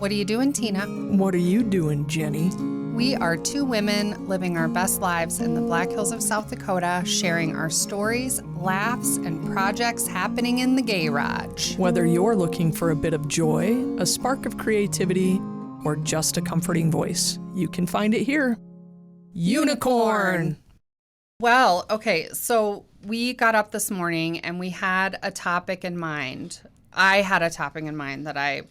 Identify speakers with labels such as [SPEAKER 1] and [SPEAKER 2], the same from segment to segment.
[SPEAKER 1] What are you doing, Tina?
[SPEAKER 2] What are you doing, Jenny?
[SPEAKER 1] We are two women living our best lives in the Black Hills of South Dakota, sharing our stories, laughs, and projects happening in the garage.
[SPEAKER 2] Whether you're looking for a bit of joy, a spark of creativity, or just a comforting voice, you can find it here. Unicorn!
[SPEAKER 1] Well, okay, so we got up this morning and we had a topic in mind. I had a topic in mind that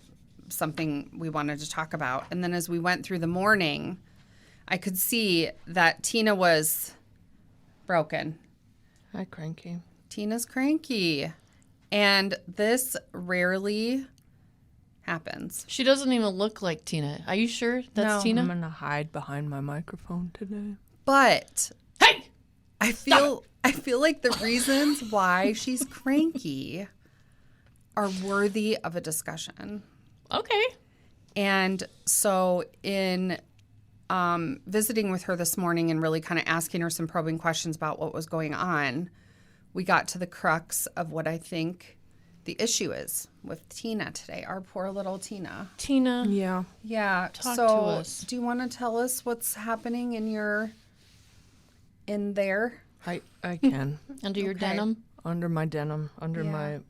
[SPEAKER 1] something we wanted to talk about. And then as we went through the morning, I could see that Tina was broken.
[SPEAKER 2] Hi, cranky.
[SPEAKER 1] Tina's cranky. And this rarely happens.
[SPEAKER 3] She doesn't even look like Tina. Are you sure that's
[SPEAKER 1] No.
[SPEAKER 3] Tina?
[SPEAKER 2] I'm going to hide behind my microphone today.
[SPEAKER 1] But
[SPEAKER 3] Hey!
[SPEAKER 1] I feel like the reasons why she's cranky are worthy of a discussion.
[SPEAKER 3] Okay.
[SPEAKER 1] And so in visiting with her this morning and really kind of asking her some probing questions about what was going on, we got to the crux of what I think the issue is with Tina today, our poor little Tina.
[SPEAKER 3] Tina.
[SPEAKER 2] Yeah.
[SPEAKER 1] Yeah.
[SPEAKER 3] Talk
[SPEAKER 1] so
[SPEAKER 3] to us.
[SPEAKER 1] do you want to tell us what's happening in there?
[SPEAKER 2] I can.
[SPEAKER 3] Under your
[SPEAKER 1] Okay.
[SPEAKER 3] denim.
[SPEAKER 2] Under my denim, under
[SPEAKER 1] Yeah.
[SPEAKER 2] my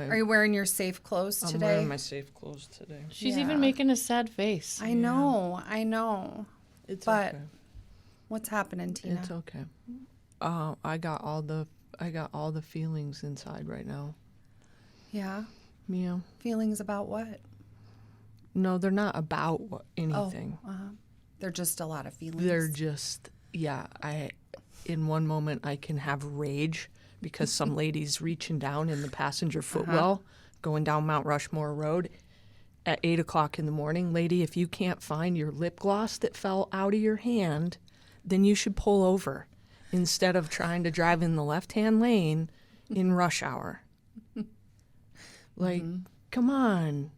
[SPEAKER 1] Are you wearing your safe clothes
[SPEAKER 2] I'm
[SPEAKER 1] today?
[SPEAKER 2] wearing my safe clothes today.
[SPEAKER 3] She's
[SPEAKER 1] Yeah.
[SPEAKER 3] even making a sad face.
[SPEAKER 1] I know.
[SPEAKER 2] It's
[SPEAKER 1] But
[SPEAKER 2] okay.
[SPEAKER 1] what's happening, Tina?
[SPEAKER 2] It's okay. I got all the feelings inside right now.
[SPEAKER 1] Yeah.
[SPEAKER 2] Yeah.
[SPEAKER 1] Feelings about what?
[SPEAKER 2] No, they're not about anything.
[SPEAKER 1] They're just a lot of feelings.
[SPEAKER 2] They're just, in one moment I can have rage because some lady's reaching down in the passenger footwell going down Mount Rushmore Road at 8 o'clock in the morning. Lady, if you can't find your lip gloss that fell out of your hand, then you should pull over instead of trying to drive in the left-hand lane in rush hour. Like, come on.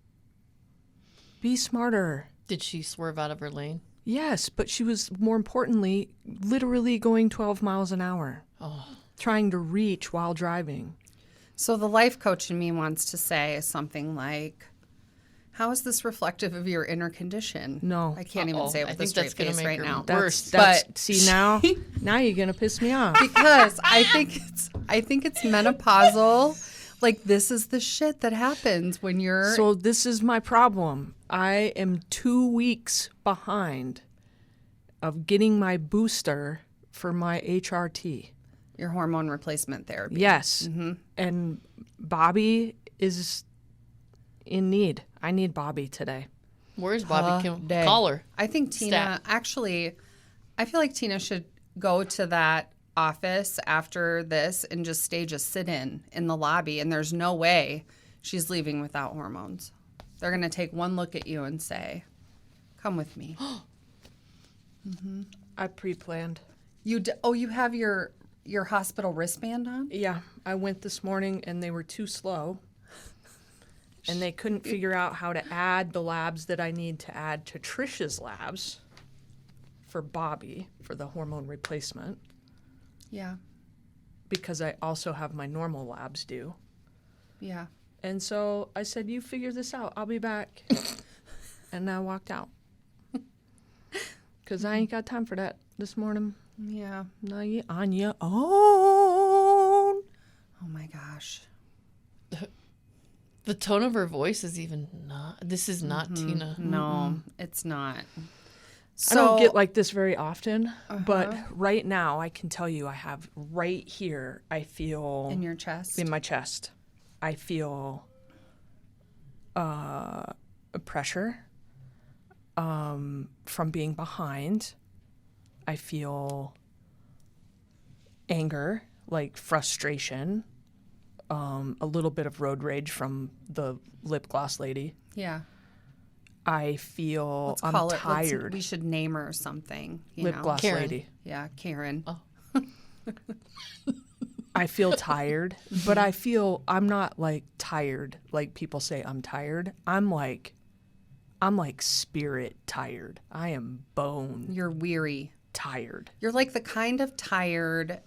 [SPEAKER 2] Be smarter.
[SPEAKER 3] Did she swerve out of her lane?
[SPEAKER 2] Yes, but she was, more importantly, literally going 12 miles an hour, trying to reach while driving.
[SPEAKER 1] So the life coach in me wants to say something like, how is this reflective of your inner condition?
[SPEAKER 2] No.
[SPEAKER 1] I can't even say it
[SPEAKER 3] I
[SPEAKER 1] with a
[SPEAKER 3] think
[SPEAKER 1] straight
[SPEAKER 3] that's gonna
[SPEAKER 1] face
[SPEAKER 3] make
[SPEAKER 1] right
[SPEAKER 3] her
[SPEAKER 1] now.
[SPEAKER 3] worse.
[SPEAKER 1] But
[SPEAKER 2] see now you're gonna piss me off.
[SPEAKER 1] because I think it's menopausal. Like, this is the shit that happens when you're
[SPEAKER 2] So this is my problem. I am 2 weeks behind of getting my booster for my HRT.
[SPEAKER 1] your hormone replacement therapy.
[SPEAKER 2] Yes, and Bobby is in need. I need Bobby today.
[SPEAKER 3] Where's Bobby? Can
[SPEAKER 1] Day.
[SPEAKER 3] call her.
[SPEAKER 1] I think Tina, actually, I feel like Tina should go to that office after this and just stage a sit-in in the lobby, and there's no way she's leaving without hormones. They're going to take one look at you and say, come with me.
[SPEAKER 2] I pre-planned.
[SPEAKER 1] You have your hospital wristband on?
[SPEAKER 2] Yeah, I went this morning and they were too slow. And they couldn't figure out how to add the labs that I need to add to Trisha's labs for Bobby for the hormone replacement
[SPEAKER 1] Yeah.
[SPEAKER 2] because I also have my normal labs due.
[SPEAKER 1] Yeah.
[SPEAKER 2] And so I said, you figure this out. I'll be back. And I walked out. Because I ain't got time for that this morning.
[SPEAKER 1] Yeah.
[SPEAKER 2] Now you on your own.
[SPEAKER 1] Oh my gosh.
[SPEAKER 3] The tone of her voice is even not. This is not Tina.
[SPEAKER 1] No, it's not.
[SPEAKER 2] I don't get like this very often, but right now I can tell you I have right here, I feel
[SPEAKER 1] in your chest.
[SPEAKER 2] in my chest, I feel pressure from being behind. I feel anger, like frustration, a little bit of road rage from the lip gloss lady.
[SPEAKER 1] Yeah.
[SPEAKER 2] I feel
[SPEAKER 1] Let's
[SPEAKER 2] I'm
[SPEAKER 1] call it.
[SPEAKER 2] tired.
[SPEAKER 1] We should name her something.
[SPEAKER 2] Lip gloss
[SPEAKER 3] Karen.
[SPEAKER 2] lady.
[SPEAKER 1] Yeah, Karen.
[SPEAKER 3] Oh.
[SPEAKER 2] I feel tired, but I feel I'm not like tired like people say I'm tired. I'm like spirit tired. I am bone
[SPEAKER 1] You're weary.
[SPEAKER 2] tired.
[SPEAKER 1] You're like the kind of tired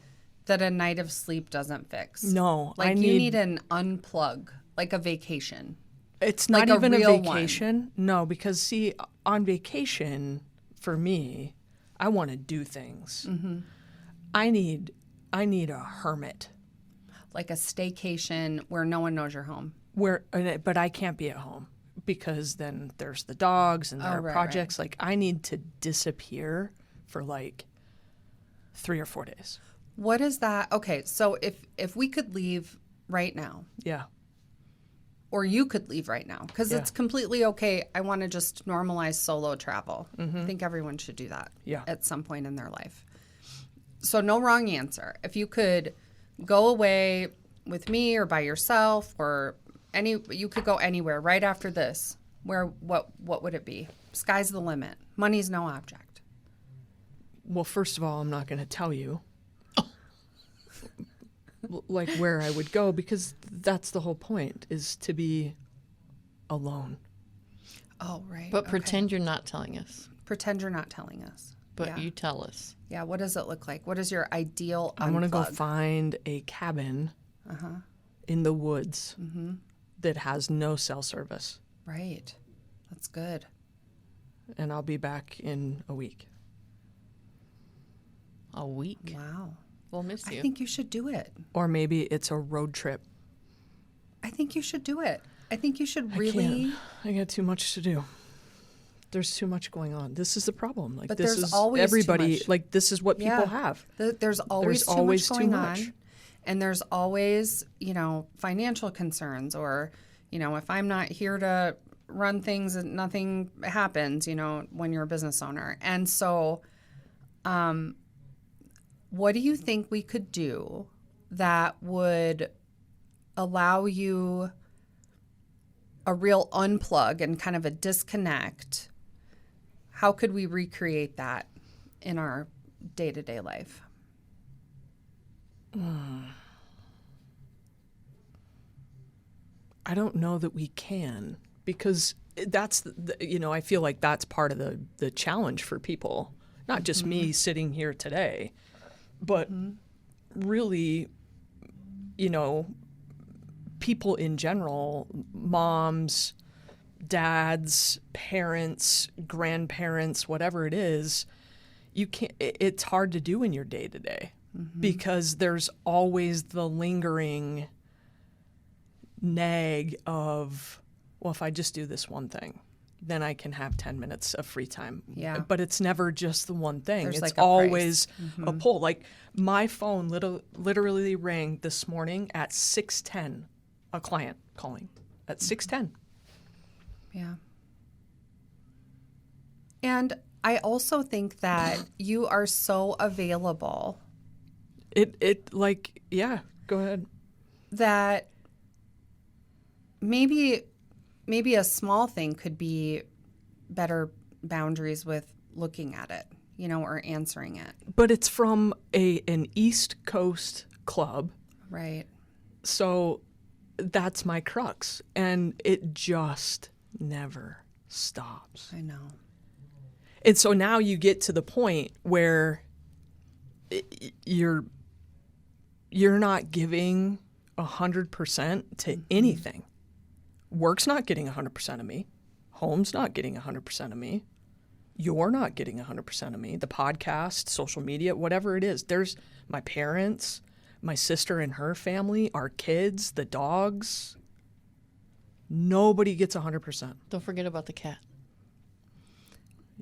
[SPEAKER 1] that a night of sleep doesn't fix.
[SPEAKER 2] No,
[SPEAKER 1] Like
[SPEAKER 2] I
[SPEAKER 1] you need an unplug, like a vacation.
[SPEAKER 2] It's not
[SPEAKER 1] Like a
[SPEAKER 2] even a
[SPEAKER 1] real
[SPEAKER 2] vacation. No, because see, on vacation, for me, I want to do things.
[SPEAKER 1] Mm-hmm.
[SPEAKER 2] I need a hermit
[SPEAKER 1] Like a staycation where no one knows you're home.
[SPEAKER 2] but I can't be at home because then there's the dogs and there are
[SPEAKER 1] right,
[SPEAKER 2] projects. Like I need to disappear for like 3 or 4 days.
[SPEAKER 1] What is that? Okay, so if we could leave right now,
[SPEAKER 2] Yeah.
[SPEAKER 1] or you could leave right now, because
[SPEAKER 2] Yeah.
[SPEAKER 1] it's completely okay. I want to just normalize solo travel. I think everyone should do that at some point in their life. So no wrong answer. If you could go away with me or by yourself or you could go anywhere right after this. What would it be? Sky's the limit. Money's no object.
[SPEAKER 2] Well, first of all, I'm not going to tell you like where I would go because that's the whole point is to be alone.
[SPEAKER 1] Oh, right.
[SPEAKER 3] But
[SPEAKER 1] okay.
[SPEAKER 3] pretend you're not telling us.
[SPEAKER 1] Pretend you're not telling us.
[SPEAKER 3] But
[SPEAKER 1] yeah.
[SPEAKER 3] you tell us.
[SPEAKER 1] Yeah, what does it look like? What is your ideal
[SPEAKER 2] I want to go
[SPEAKER 1] unplug?
[SPEAKER 2] find a cabin in the woods that has no cell service.
[SPEAKER 1] Right. That's good.
[SPEAKER 2] And I'll be back in a week.
[SPEAKER 3] A week?
[SPEAKER 1] Wow.
[SPEAKER 3] We'll miss you.
[SPEAKER 1] I think you should do it.
[SPEAKER 2] Or maybe it's a road trip.
[SPEAKER 1] I think you should do it. I think you should
[SPEAKER 2] I
[SPEAKER 1] really.
[SPEAKER 2] can't. I got too much to do. There's too much going on. This is the problem. Like
[SPEAKER 1] But
[SPEAKER 2] this
[SPEAKER 1] there's
[SPEAKER 2] is
[SPEAKER 1] always too
[SPEAKER 2] everybody.
[SPEAKER 1] much.
[SPEAKER 2] Like this is what people
[SPEAKER 1] Yeah.
[SPEAKER 2] have.
[SPEAKER 1] There's always
[SPEAKER 2] There's
[SPEAKER 1] too
[SPEAKER 2] always
[SPEAKER 1] much
[SPEAKER 2] too
[SPEAKER 1] going
[SPEAKER 2] much.
[SPEAKER 1] on. And there's always, financial concerns or, if I'm not here to run things and nothing happens, when you're a business owner. And so, what do you think we could do that would allow you a real unplug and kind of a disconnect? How could we recreate that in our day-to-day life?
[SPEAKER 2] I don't know that we can because that's I feel like that's part of the challenge for people. Not just me sitting here today, but really, people in general, moms, dads, parents, grandparents, whatever it is, it's hard to do in your day to day because there's always the lingering nag of, well, if I just do this one thing, then I can have 10 minutes of free time.
[SPEAKER 1] Yeah.
[SPEAKER 2] But it's never just the one thing.
[SPEAKER 1] There's
[SPEAKER 2] It's
[SPEAKER 1] like a
[SPEAKER 2] always
[SPEAKER 1] price.
[SPEAKER 2] a pull. Like my phone literally rang this morning at 6:10, a client calling at 6:10.
[SPEAKER 1] Yeah. And I also think that you are so available
[SPEAKER 2] Go ahead.
[SPEAKER 1] that maybe a small thing could be better boundaries with looking at it, or answering it.
[SPEAKER 2] But it's from an East Coast club.
[SPEAKER 1] Right.
[SPEAKER 2] So that's my crux. And it just never stops.
[SPEAKER 1] I know.
[SPEAKER 2] And so now you get to the point where you're not giving 100% to anything. Work's not getting 100% of me. Home's not getting 100% of me. You're not getting 100% of me. The podcast, social media, whatever it is. There's my parents, my sister and her family, our kids, the dogs. Nobody gets 100%.
[SPEAKER 3] Don't forget about the cat.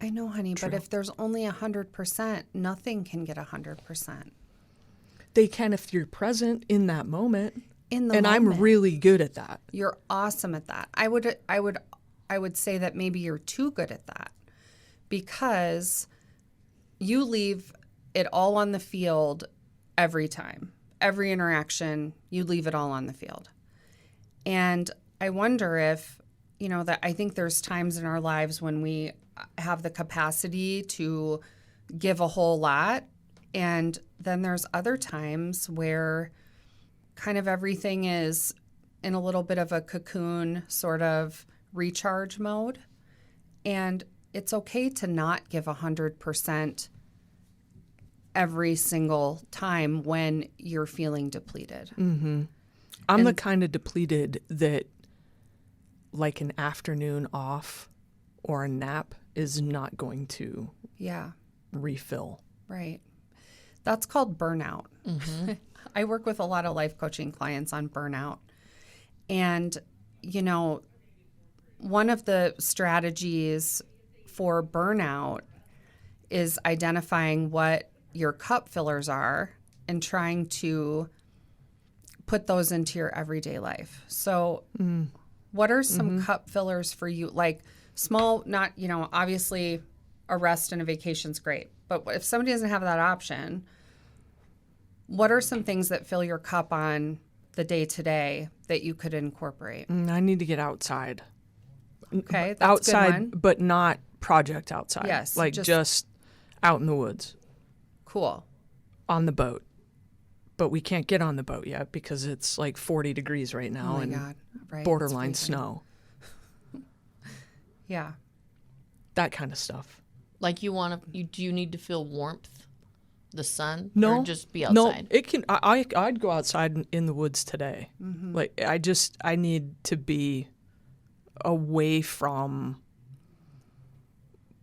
[SPEAKER 1] I know, honey,
[SPEAKER 2] True.
[SPEAKER 1] but if there's only 100%, nothing can get 100%.
[SPEAKER 2] They can if you're present in that moment.
[SPEAKER 1] In the
[SPEAKER 2] and
[SPEAKER 1] moment.
[SPEAKER 2] I'm really good at that.
[SPEAKER 1] You're awesome at that. I would say that maybe you're too good at that because you leave it all on the field every time. Every interaction, you leave it all on the field. And I wonder if, that I think there's times in our lives when we have the capacity to give a whole lot. And then there's other times where kind of everything is in a little bit of a cocoon sort of recharge mode. And it's okay to not give 100% every single time when you're feeling depleted.
[SPEAKER 2] I'm the kind of depleted that like an afternoon off or a nap is not going to
[SPEAKER 1] Yeah.
[SPEAKER 2] refill.
[SPEAKER 1] Right. That's called burnout. I work with a lot of life coaching clients on burnout. And, you know, one of the strategies for burnout is identifying what your cup fillers are and trying to put those into your everyday life. So what are some cup fillers for you? Like small, not, you know, obviously a rest and a vacation's great. But if somebody doesn't have that option, what are some things that fill your cup on the day to day that you could incorporate?
[SPEAKER 2] I need to get outside.
[SPEAKER 1] Okay, that's
[SPEAKER 2] Outside,
[SPEAKER 1] a good one.
[SPEAKER 2] but not project outside.
[SPEAKER 1] Yes,
[SPEAKER 2] Like just out in the woods
[SPEAKER 1] Cool.
[SPEAKER 2] on the boat. But we can't get on the boat yet because it's like 40 degrees right now
[SPEAKER 1] Oh my
[SPEAKER 2] and
[SPEAKER 1] God. Right.
[SPEAKER 2] borderline
[SPEAKER 1] it's freezing.
[SPEAKER 2] snow.
[SPEAKER 1] Yeah.
[SPEAKER 2] That kind of stuff.
[SPEAKER 3] Like do you need to feel warmth, the sun,
[SPEAKER 2] No,
[SPEAKER 3] or just be outside?
[SPEAKER 2] No, it can. I'd go outside in the woods today. Like I need to be away from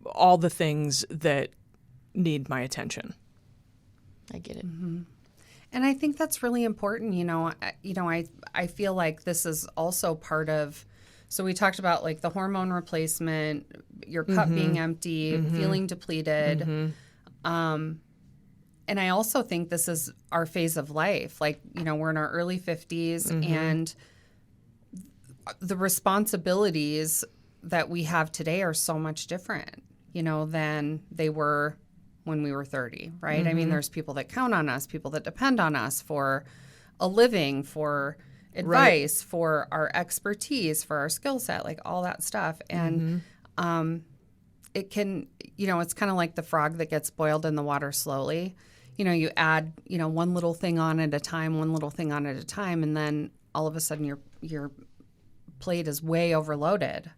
[SPEAKER 2] all the things that need my attention.
[SPEAKER 3] I get it.
[SPEAKER 1] And I think that's really important. I feel like this is also part of, so we talked about like the hormone replacement, your cup being empty, feeling depleted. And I also think this is our phase of life. Like, you know, we're in our early 50s and the responsibilities that we have today are so much different, you know, than they were when we were 30, right? I mean, there's people that count on us, people that depend on us for a living, for advice, for our expertise, for our skill set, like all that stuff. And it can, you know, it's kind of like the frog that gets boiled in the water slowly. You know, you add, you know, one little thing on at a time, and then all of a sudden your plate is way overloaded.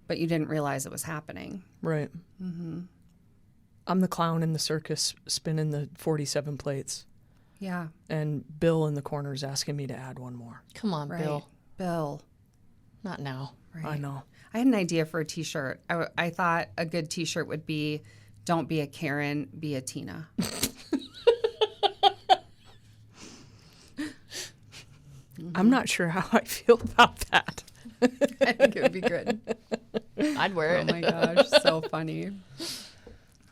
[SPEAKER 1] But you didn't realize it was happening.
[SPEAKER 2] Right. I'm the clown in the circus spinning the 47 plates.
[SPEAKER 1] Yeah.
[SPEAKER 2] And Bill in the corner is asking me to add one more.
[SPEAKER 3] Come on,
[SPEAKER 1] Right.
[SPEAKER 3] Bill.
[SPEAKER 1] Bill.
[SPEAKER 3] Not now.
[SPEAKER 1] Right.
[SPEAKER 2] I know.
[SPEAKER 1] I had an idea for a T-shirt. I thought a good T-shirt would be, "Don't be a Karen, be a Tina."
[SPEAKER 2] I'm not sure how I feel about that.
[SPEAKER 1] I think it would be good.
[SPEAKER 3] I'd wear
[SPEAKER 1] Oh
[SPEAKER 3] it.
[SPEAKER 1] my gosh, so funny.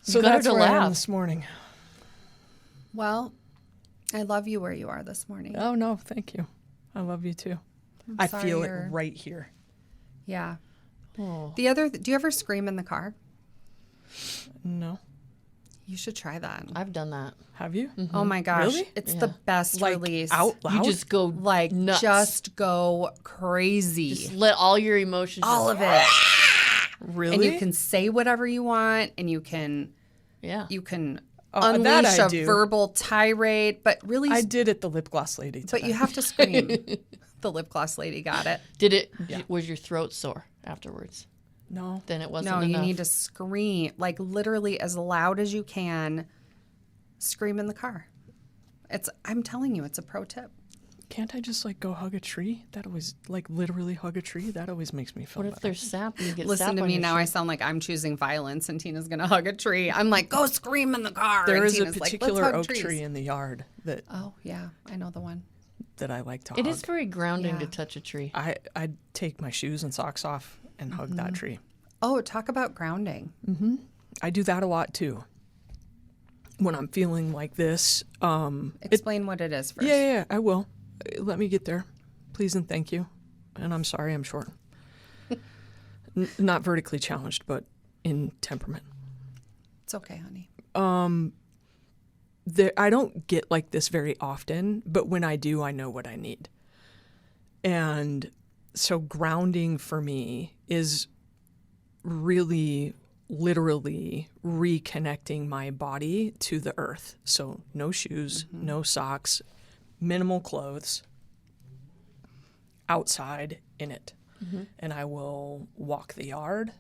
[SPEAKER 2] So
[SPEAKER 3] got her
[SPEAKER 2] that's
[SPEAKER 3] to
[SPEAKER 2] where I am
[SPEAKER 3] laugh.
[SPEAKER 2] this morning.
[SPEAKER 1] Well, I love you where you are this morning.
[SPEAKER 2] Oh, no, thank you. I love you too. I
[SPEAKER 1] sorry
[SPEAKER 2] feel
[SPEAKER 1] you're-
[SPEAKER 2] it right here.
[SPEAKER 1] Yeah.
[SPEAKER 3] Oh.
[SPEAKER 1] Do you ever scream in the car?
[SPEAKER 2] No.
[SPEAKER 1] You should try that.
[SPEAKER 3] I've done that.
[SPEAKER 2] Have you?
[SPEAKER 1] Oh my gosh,
[SPEAKER 2] Really?
[SPEAKER 1] it's
[SPEAKER 3] Yeah.
[SPEAKER 1] the best
[SPEAKER 2] Like
[SPEAKER 1] release.
[SPEAKER 2] out loud?
[SPEAKER 3] You just go
[SPEAKER 1] Like
[SPEAKER 3] nuts.
[SPEAKER 1] just go crazy.
[SPEAKER 3] Just let all your emotions.
[SPEAKER 1] all
[SPEAKER 3] just,
[SPEAKER 1] of it.
[SPEAKER 2] Really?
[SPEAKER 1] And you can say whatever you want, and you can
[SPEAKER 3] Yeah.
[SPEAKER 2] that
[SPEAKER 1] unleash
[SPEAKER 2] I
[SPEAKER 1] a
[SPEAKER 2] do.
[SPEAKER 1] verbal tirade, but really,
[SPEAKER 2] I did it the lip gloss lady today.
[SPEAKER 1] but you have to scream. The lip gloss lady got it.
[SPEAKER 3] Did it? Was your throat sore afterwards?
[SPEAKER 2] No.
[SPEAKER 3] Then it wasn't
[SPEAKER 1] No, you
[SPEAKER 3] enough.
[SPEAKER 1] need to scream, like literally as loud as you can. Scream in the car. I'm telling you, it's a pro tip.
[SPEAKER 2] Can't I just like go hug a tree? That always, like literally hug a tree? That always makes me feel
[SPEAKER 3] What if
[SPEAKER 2] better.
[SPEAKER 3] there's sap and you get
[SPEAKER 1] Listen
[SPEAKER 3] sap
[SPEAKER 1] to
[SPEAKER 3] on
[SPEAKER 1] me
[SPEAKER 3] your
[SPEAKER 1] now.
[SPEAKER 3] shoe?
[SPEAKER 1] I sound like I'm choosing violence, and Tina's gonna hug a tree. I'm like, go scream in the car.
[SPEAKER 2] There
[SPEAKER 1] and
[SPEAKER 2] is a
[SPEAKER 1] Tina's like, "Let's
[SPEAKER 2] particular
[SPEAKER 1] hug
[SPEAKER 2] oak
[SPEAKER 1] trees."
[SPEAKER 2] tree in the yard that
[SPEAKER 1] Oh yeah, I know the one.
[SPEAKER 2] I like to
[SPEAKER 3] It
[SPEAKER 2] hug.
[SPEAKER 3] is very grounding
[SPEAKER 1] Yeah.
[SPEAKER 3] to touch a tree.
[SPEAKER 2] I take my shoes and socks off and hug that tree.
[SPEAKER 1] Oh, talk about grounding.
[SPEAKER 2] I do that a lot too. When I'm feeling like this,
[SPEAKER 1] Explain what it is first.
[SPEAKER 2] yeah, I will. Let me get there. Please and thank you. And I'm sorry I'm short. Not vertically challenged, but in temperament.
[SPEAKER 1] It's okay, honey.
[SPEAKER 2] I don't get like this very often, but when I do, I know what I need. And so grounding for me is really literally reconnecting my body to the earth. So no shoes, no socks, minimal clothes, outside in it. And I will walk the yard,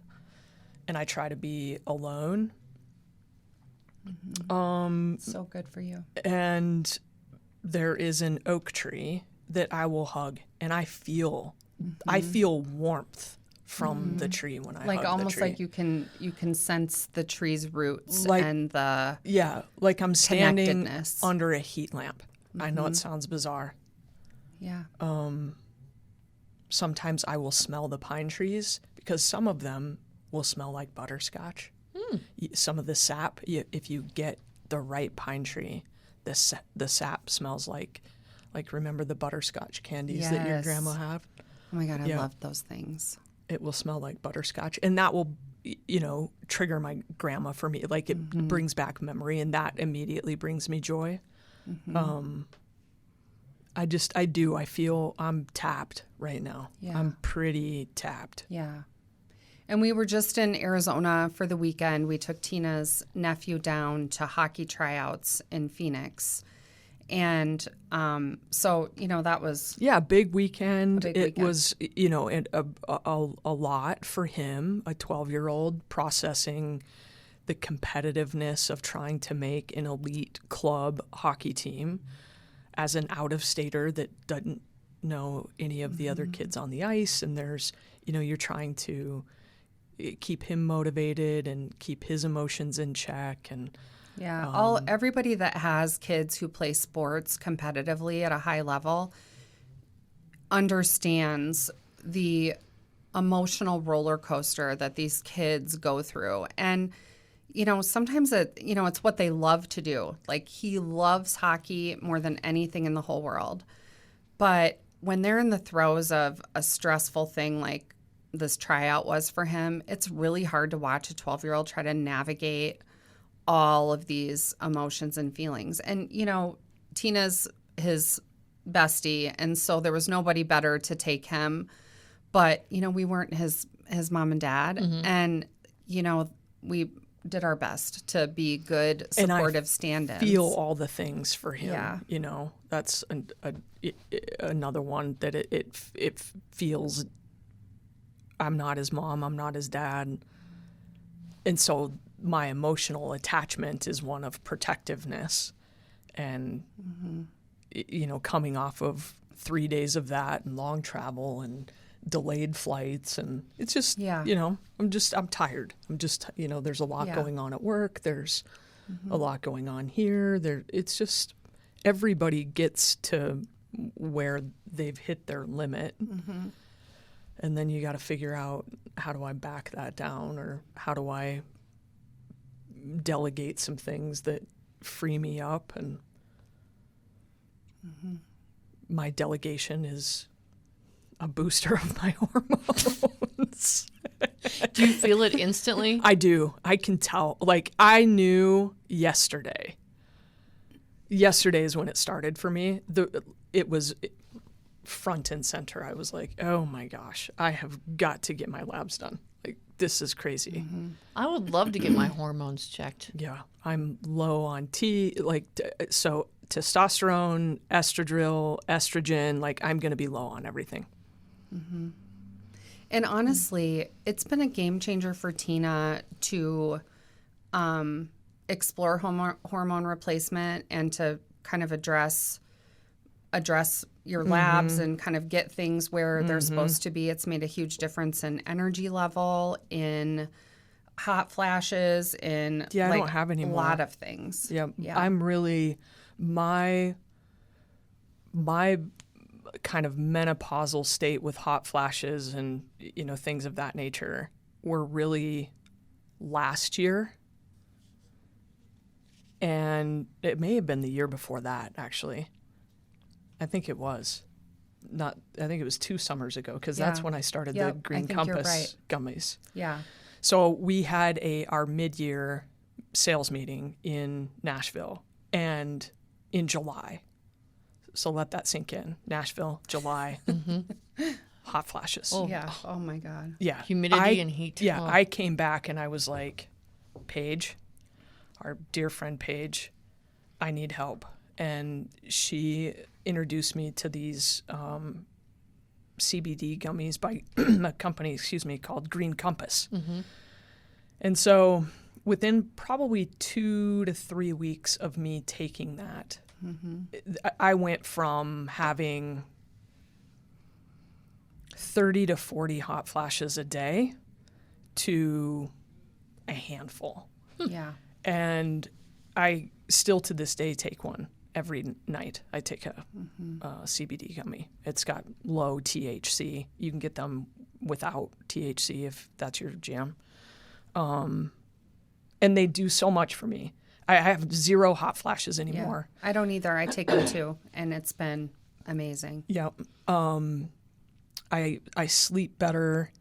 [SPEAKER 2] and I try to be alone.
[SPEAKER 1] So good for you.
[SPEAKER 2] And there is an oak tree that I will hug, and I feel I feel warmth from the tree when I
[SPEAKER 1] Like
[SPEAKER 2] hug
[SPEAKER 1] almost
[SPEAKER 2] the tree.
[SPEAKER 1] like you can sense the tree's roots
[SPEAKER 2] Like-
[SPEAKER 1] and the
[SPEAKER 2] like I'm standing
[SPEAKER 1] connectedness.
[SPEAKER 2] under a heat lamp. I know it sounds bizarre.
[SPEAKER 1] yeah.
[SPEAKER 2] Sometimes I will smell the pine trees because some of them will smell like butterscotch. Some of the sap, if you get the right pine tree, the sap smells like remember the butterscotch candies that your
[SPEAKER 1] Yes.
[SPEAKER 2] grandma had?
[SPEAKER 1] Oh my God, I
[SPEAKER 2] Yeah.
[SPEAKER 1] love those things.
[SPEAKER 2] It will smell like butterscotch, and that will trigger my grandma for me. Like it brings back memory, and that immediately brings me joy. I feel I'm tapped right now.
[SPEAKER 1] Yeah.
[SPEAKER 2] I'm pretty tapped.
[SPEAKER 1] Yeah. And we were just in Arizona for the weekend. We took Tina's nephew down to hockey tryouts in Phoenix. And so, that was,
[SPEAKER 2] Yeah, big weekend.
[SPEAKER 1] big
[SPEAKER 2] It
[SPEAKER 1] weekend.
[SPEAKER 2] was, a lot for him, a 12-year-old, processing the competitiveness of trying to make an elite club hockey team as an out-of-stater that doesn't know any of the other kids on the ice. And there's, you're trying to keep him motivated and keep his emotions in check. And
[SPEAKER 1] yeah, everybody that has kids who play sports competitively at a high level understands the emotional roller coaster that these kids go through. And sometimes it's what they love to do. Like he loves hockey more than anything in the whole world. But when they're in the throes of a stressful thing like this tryout was for him, it's really hard to watch a 12-year-old try to navigate all of these emotions and feelings. And, Tina's his bestie, and so there was nobody better to take him. But, we weren't his mom and dad. And, we did our best to be good, supportive stand-ins.
[SPEAKER 2] Feel all the things for him.
[SPEAKER 1] Yeah.
[SPEAKER 2] That's another one that it feels I'm not his mom, I'm not his dad. And so my emotional attachment is one of protectiveness. And, coming off of 3 days of that and long travel and delayed flights, and it's just, I'm tired. I'm just, there's a lot going on at work. There's a lot going on here. It's just everybody gets to where they've hit their limit. And then you got to figure out, how do I back that down, or how do I delegate some things that free me up? And my delegation is a booster of my hormones.
[SPEAKER 3] Do you feel it instantly?
[SPEAKER 2] I do. I can tell. Like, I knew yesterday. Yesterday is when it started for me. It was front and center. I was like, oh my gosh, I have got to get my labs done. Like, this is crazy.
[SPEAKER 3] I would love to get my hormones checked.
[SPEAKER 2] Yeah, I'm low on so testosterone, estradiol, estrogen. Like, I'm going to be low on everything.
[SPEAKER 1] And honestly, it's been a game changer for Tina to explore hormone replacement and to kind of address your labs and kind of get things where they're supposed to be. It's made a huge difference in energy level, in hot flashes, in
[SPEAKER 2] I don't have any
[SPEAKER 1] a
[SPEAKER 2] more.
[SPEAKER 1] lot of things.
[SPEAKER 2] Yeah. I'm really my kind of menopausal state with hot flashes and things of that nature were really last year, and it may have been the year before that, actually. I think it was. I think it was 2 summers ago, because that's when I started the Green Compass gummies.
[SPEAKER 1] Yeah.
[SPEAKER 2] So we had our mid-year sales meeting in Nashville, and in July. So let that sink in. Nashville, July, hot flashes.
[SPEAKER 3] Oh.
[SPEAKER 1] Yeah. Oh my God.
[SPEAKER 2] Yeah.
[SPEAKER 3] Humidity and heat.
[SPEAKER 2] Yeah.
[SPEAKER 3] Oh.
[SPEAKER 2] I came back and I was like, Paige, our dear friend Paige, I need help. And she introduced me to these CBD gummies by a company, called Green Compass. And so within probably 2 to 3 weeks of me taking that, I went from having 30 to 40 hot flashes a day to a handful.
[SPEAKER 1] Yeah.
[SPEAKER 2] And I still to this day take one every night. I take a CBD gummy. It's got low THC. You can get them without THC if that's your jam. And they do so much for me. I have zero hot flashes anymore.
[SPEAKER 1] Yeah. I don't either. I take them too, and it's been amazing.
[SPEAKER 2] Yeah. I sleep better.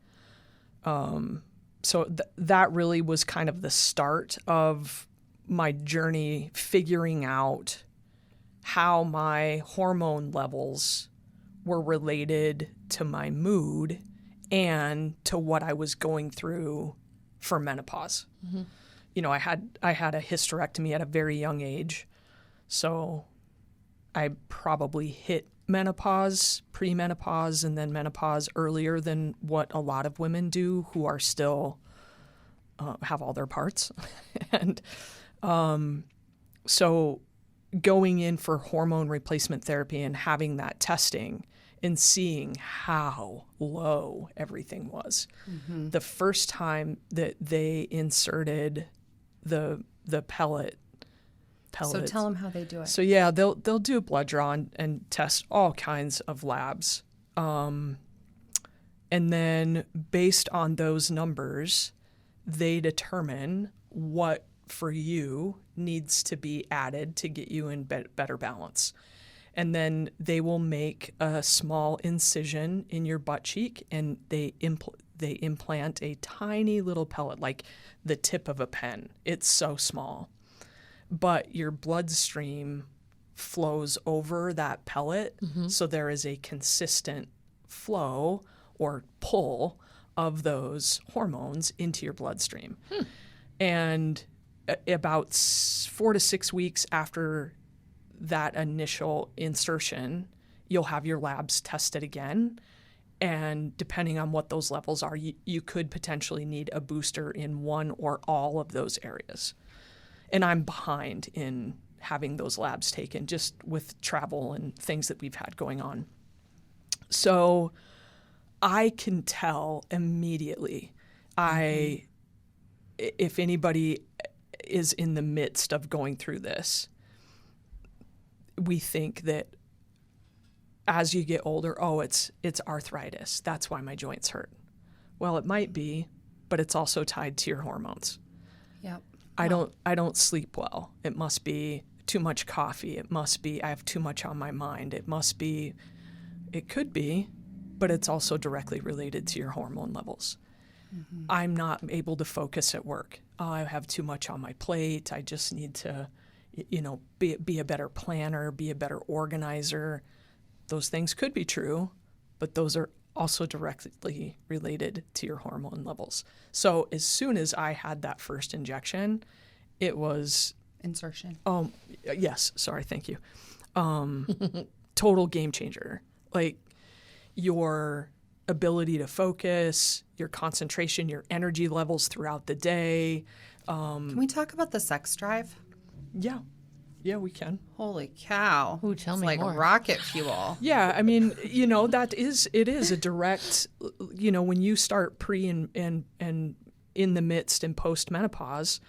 [SPEAKER 2] So that really was kind of the start of my journey figuring out how my hormone levels were related to my mood and to what I was going through for menopause. Mm-hmm. You know, I had a hysterectomy at a very young age, so I probably hit menopause, premenopause, and then menopause earlier than what a lot of women do who are still have all their parts. And so going in for hormone replacement therapy and having that testing and seeing how low everything was. Mm-hmm. The first time that they inserted the pellets.
[SPEAKER 1] So tell them how they do it.
[SPEAKER 2] So yeah, they'll do a blood draw and test all kinds of labs. And then based on those numbers, they determine what for you needs to be added to get you in better balance. And then they will make a small incision in your butt cheek, and they implant a tiny little pellet, like the tip of a pen. It's so small. But your bloodstream flows over that pellet, so there is a consistent flow or pull of those hormones into your bloodstream. And about 4 to 6 weeks after that initial insertion, you'll have your labs tested again. And depending on what those levels are, you could potentially need a booster in one or all of those areas. And I'm behind in having those labs taken just with travel and things that we've had going on. So I can tell immediately if anybody is in the midst of going through this, we think that as you get older, it's arthritis. That's why my joints hurt. Well, it might be, but it's also tied to your hormones.
[SPEAKER 1] Yep.
[SPEAKER 2] I don't sleep well. It must be too much coffee. It must be I have too much on my mind. It could be, but it's also directly related to your hormone levels. Mm-hmm. I'm not able to focus at work. I have too much on my plate. I just need to, be a better planner, be a better organizer. Those things could be true, but those are also directly related to your hormone levels. So as soon as I had that first injection, it was...
[SPEAKER 1] Insertion.
[SPEAKER 2] Yes. Sorry. Thank you. Total game changer. Like your ability to focus, your concentration, your energy levels throughout the day.
[SPEAKER 3] Mm.
[SPEAKER 1] Can we talk about the sex drive?
[SPEAKER 2] Yeah. Yeah, we can.
[SPEAKER 1] Holy cow.
[SPEAKER 3] Ooh, tell
[SPEAKER 1] it's
[SPEAKER 3] me
[SPEAKER 1] like
[SPEAKER 3] more.
[SPEAKER 1] rocket fuel.
[SPEAKER 2] Yeah, I mean, it is a direct, when you start pre and in the midst and post menopause,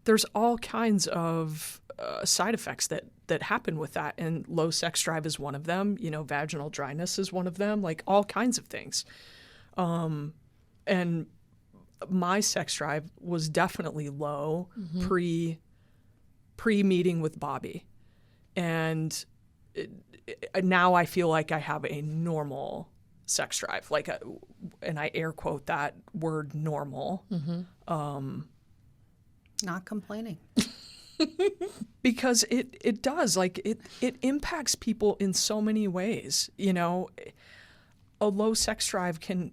[SPEAKER 2] there's all kinds of side effects that happen with that. And low sex drive is one of them. Vaginal dryness is one of them, like all kinds of things. And my sex drive was definitely low pre-meeting with Bobby. And now I feel like I have a normal sex drive, and I air quote that word normal.
[SPEAKER 1] Not complaining.
[SPEAKER 2] Because it does, it impacts people in so many ways. A low sex drive can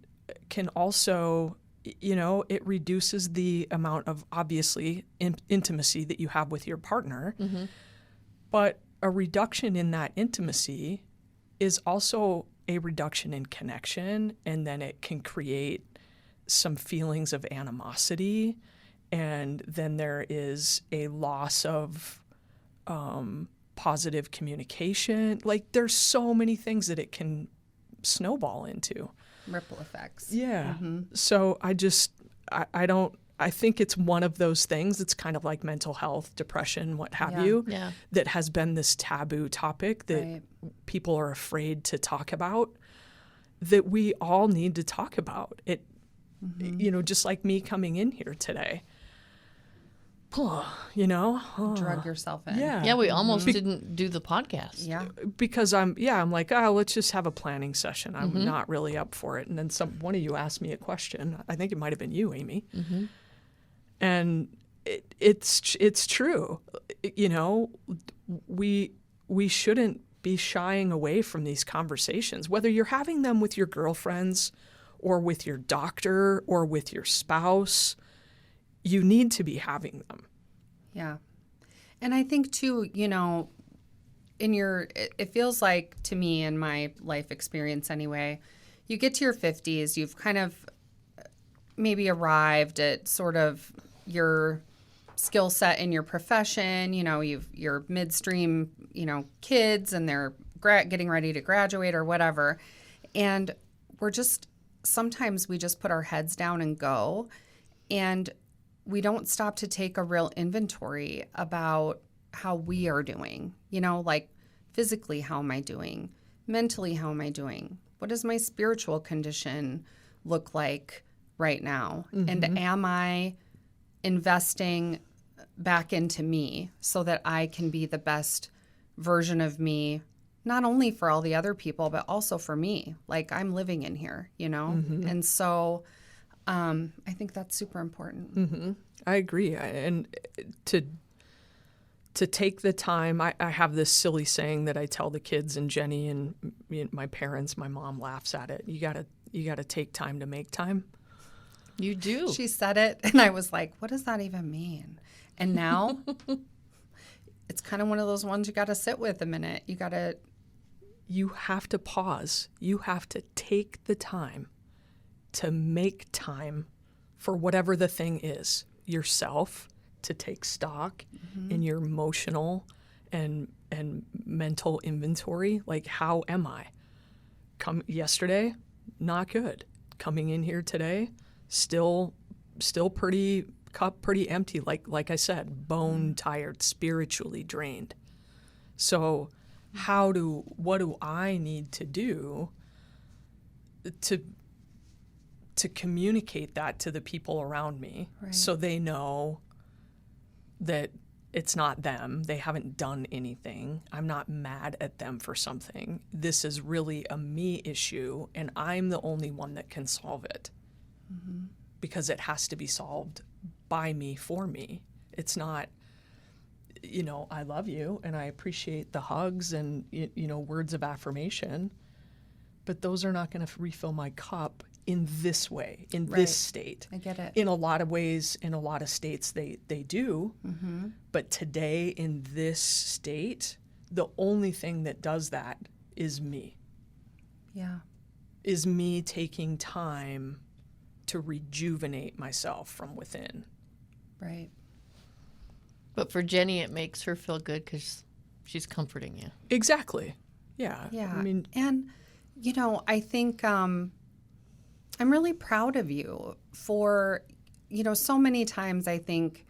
[SPEAKER 2] also, it reduces the amount of obviously intimacy that you have with your partner. But a reduction in that intimacy is also a reduction in connection, and then it can create some feelings of animosity. And then there is a loss of positive communication. Like there's so many things that it can snowball into.
[SPEAKER 1] Ripple effects.
[SPEAKER 2] Yeah. So I think it's one of those things. It's kind of like mental health, depression, what have you, that has been this taboo topic that people are afraid to talk about, that we all need to talk about. It, just like me coming in here today.
[SPEAKER 1] Drug yourself in.
[SPEAKER 3] Yeah, we almost didn't do the podcast.
[SPEAKER 1] Yeah.
[SPEAKER 2] Because I'm like, let's just have a planning session. I'm not really up for it. And then one of you asked me a question. I think it might have been you, Amy. And it's true. We shouldn't be shying away from these conversations, whether you're having them with your girlfriends or with your doctor or with your spouse. You need to be having them. Yeah.
[SPEAKER 1] And I think too, it feels like to me in my life experience anyway, you get to your 50s, you've kind of maybe arrived at sort of your skill set in your profession, you're midstream, kids and they're getting ready to graduate or whatever. And sometimes we just put our heads down and go. And we don't stop to take a real inventory about how we are doing, like physically, how am I doing? Mentally, how am I doing? What does my spiritual condition look like right now? And am I investing back into me so that I can be the best version of me, not only for all the other people, but also for me? Like I'm living in here, And so I think that's super important.
[SPEAKER 2] I agree. And to take the time, I have this silly saying that I tell the kids and Jenny and my parents, my mom laughs at it. You gotta take time to make time.
[SPEAKER 3] You do.
[SPEAKER 1] She said it and I was like, what does that even mean? And now it's kind of one of those ones you gotta sit with a minute. You
[SPEAKER 2] have to pause. You have to take the time to make time for whatever the thing is, yourself, to take stock in your emotional and mental inventory. Like, how am I? Yesterday, not good. Coming in here today, still pretty empty. Like I said, bone tired, spiritually drained. So what do I need to do to communicate that to the people around me, so they know that it's not them. They haven't done anything. I'm not mad at them for something. This is really a me issue, and I'm the only one that can solve it because it has to be solved by me, for me. It's not, I love you and I appreciate the hugs and, words of affirmation, but those are not going to refill my cup in this way, in this state.
[SPEAKER 1] I get it.
[SPEAKER 2] In a lot of ways, in a lot of states, they do. But today, in this state, the only thing that does that is me.
[SPEAKER 1] Yeah.
[SPEAKER 2] Is me taking time to rejuvenate myself from within.
[SPEAKER 1] Right.
[SPEAKER 3] But for Jenny, it makes her feel good because she's comforting you.
[SPEAKER 2] Exactly. Yeah.
[SPEAKER 1] Yeah.
[SPEAKER 2] I mean,
[SPEAKER 1] and, I think I'm really proud of you for, so many times I think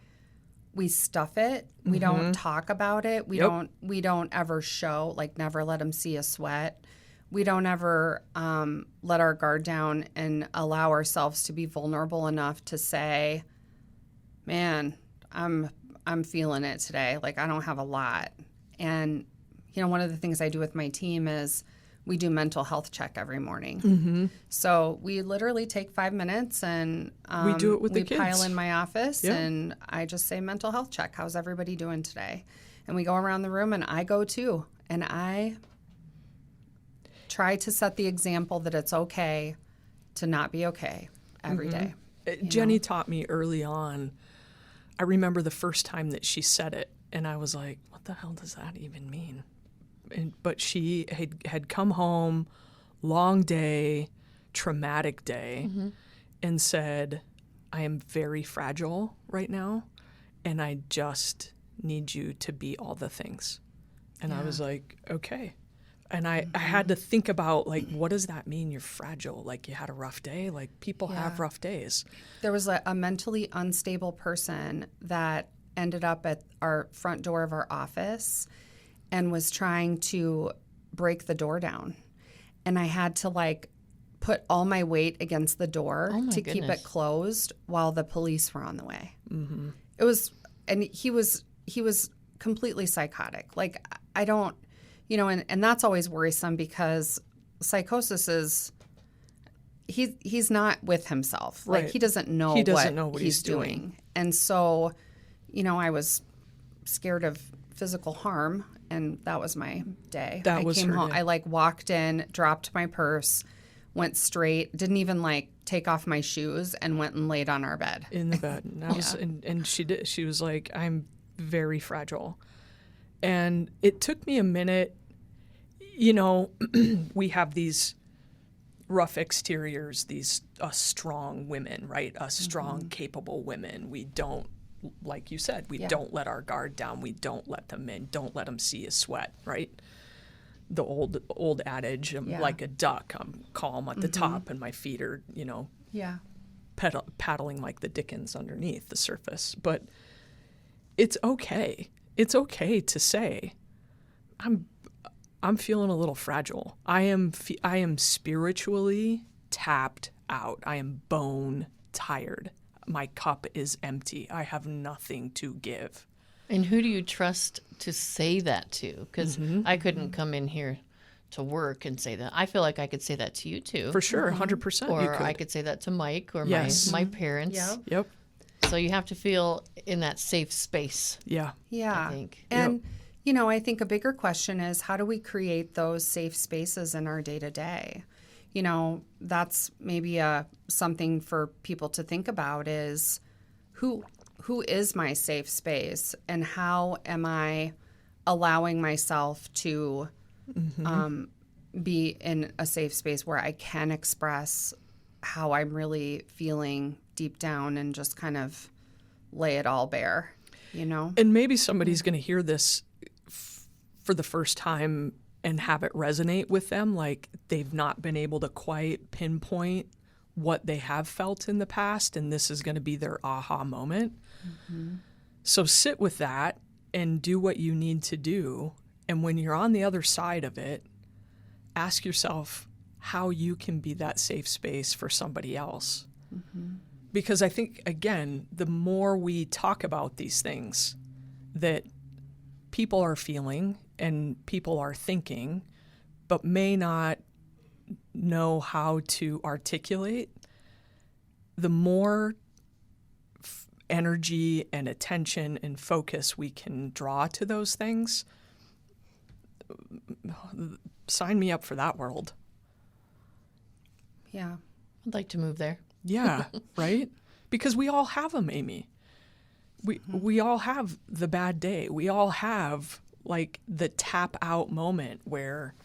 [SPEAKER 1] we stuff it. We don't talk about it. We don't ever show, like never let them see a sweat. We don't ever let our guard down and allow ourselves to be vulnerable enough to say, man, I'm feeling it today. Like I don't have a lot. And, one of the things I do with my team is we do mental health check every morning. So we literally take 5 minutes and
[SPEAKER 2] we do it with the kids.
[SPEAKER 1] We pile in my office and I just say mental health check. How's everybody doing today? And we go around the room and I go too. And I try to set the example that it's okay to not be okay every day.
[SPEAKER 2] Jenny taught me early on. I remember the first time that she said it and I was like, what the hell does that even mean? But she had come home, long day, traumatic day, and said, I am very fragile right now, and I just need you to be all the things. And I was like, okay. And I had to think about, like, what does that mean? You're fragile. Like, you had a rough day. Like, people have rough days.
[SPEAKER 1] There was a mentally unstable person that ended up at our front door of our office and was trying to break the door down. And I had to, like, put all my weight against the door to keep it closed while the police were on the way. Mm-hmm. It was, and he was completely psychotic. Like, I don't, you know, and that's always worrisome because psychosis is, he's not with himself.
[SPEAKER 2] Right.
[SPEAKER 1] Like, he doesn't know what he's doing. And so, you know, I was scared of physical harm, and that was my day. I came home, I, like, walked in, dropped my purse, went straight, didn't even, like, take off my shoes, and went and laid on our bed.
[SPEAKER 2] In the bed. And, and she was like, I'm very fragile. And it took me a minute. You know, we have these rough exteriors, these strong women, right? Strong, capable women. We don't, like you said, we don't let our guard down. We don't let them in. Don't let them see us sweat, right? The old adage, I'm like a duck. I'm calm at the top, and my feet are, you know, paddling like the Dickens underneath the surface. But it's okay. It's okay to say, I'm feeling a little fragile. I am spiritually tapped out. I am bone tired. My cup is empty. I have nothing to give.
[SPEAKER 3] And who do you trust to say that to? Because I couldn't come in here to work and say that. I feel like I could say that to you too.
[SPEAKER 2] For sure, 100%.
[SPEAKER 3] Or I could say that to Mike or my parents.
[SPEAKER 2] Yep.
[SPEAKER 3] So you have to feel in that safe space.
[SPEAKER 2] Yeah.
[SPEAKER 1] Yeah.
[SPEAKER 3] I think.
[SPEAKER 1] And, you know, I think a bigger question is, how do we create those safe spaces in our day-to-day? You know, that's maybe something for people to think about is who is my safe space, and how am I allowing myself to be in a safe space where I can express how I'm really feeling deep down and just kind of lay it all bare, you know?
[SPEAKER 2] And maybe somebody's going to hear this for the first time and have it resonate with them, like they've not been able to quite pinpoint what they have felt in the past, and this is going to be their aha moment. So sit with that and do what you need to do. And when you're on the other side of it, ask yourself how you can be that safe space for somebody else. Because I think, again, the more we talk about these things that people are feeling and people are thinking, but may not know how to articulate, the more energy and attention and focus we can draw to those things. Sign me up for that world.
[SPEAKER 1] Yeah.
[SPEAKER 3] I'd like to move there.
[SPEAKER 2] Yeah, right? Because we all have them, Amy. We all have the bad day. We all have, like, the tap out moment where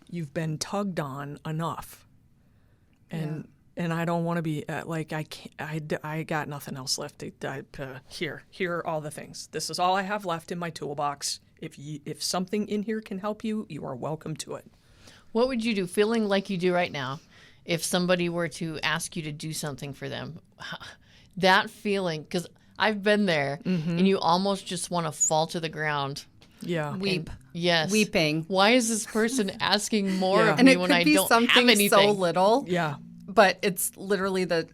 [SPEAKER 2] you've been tugged on enough. And I don't want to be like, I got nothing else left. Here are all the things. This is all I have left in my toolbox. If something in here can help you, you are welcome to it.
[SPEAKER 3] What would you do, feeling like you do right now, if somebody were to ask you to do something for them? That feeling, because I've been there, and you almost just want to fall to the ground.
[SPEAKER 2] Yeah.
[SPEAKER 1] Weep.
[SPEAKER 3] Yes.
[SPEAKER 1] Weeping.
[SPEAKER 3] Why is this person asking more of
[SPEAKER 1] And
[SPEAKER 3] me
[SPEAKER 1] it
[SPEAKER 3] when
[SPEAKER 1] could
[SPEAKER 3] I
[SPEAKER 1] be
[SPEAKER 3] don't have
[SPEAKER 1] something
[SPEAKER 3] anything?
[SPEAKER 1] so little,
[SPEAKER 2] Yeah.
[SPEAKER 1] but it's literally the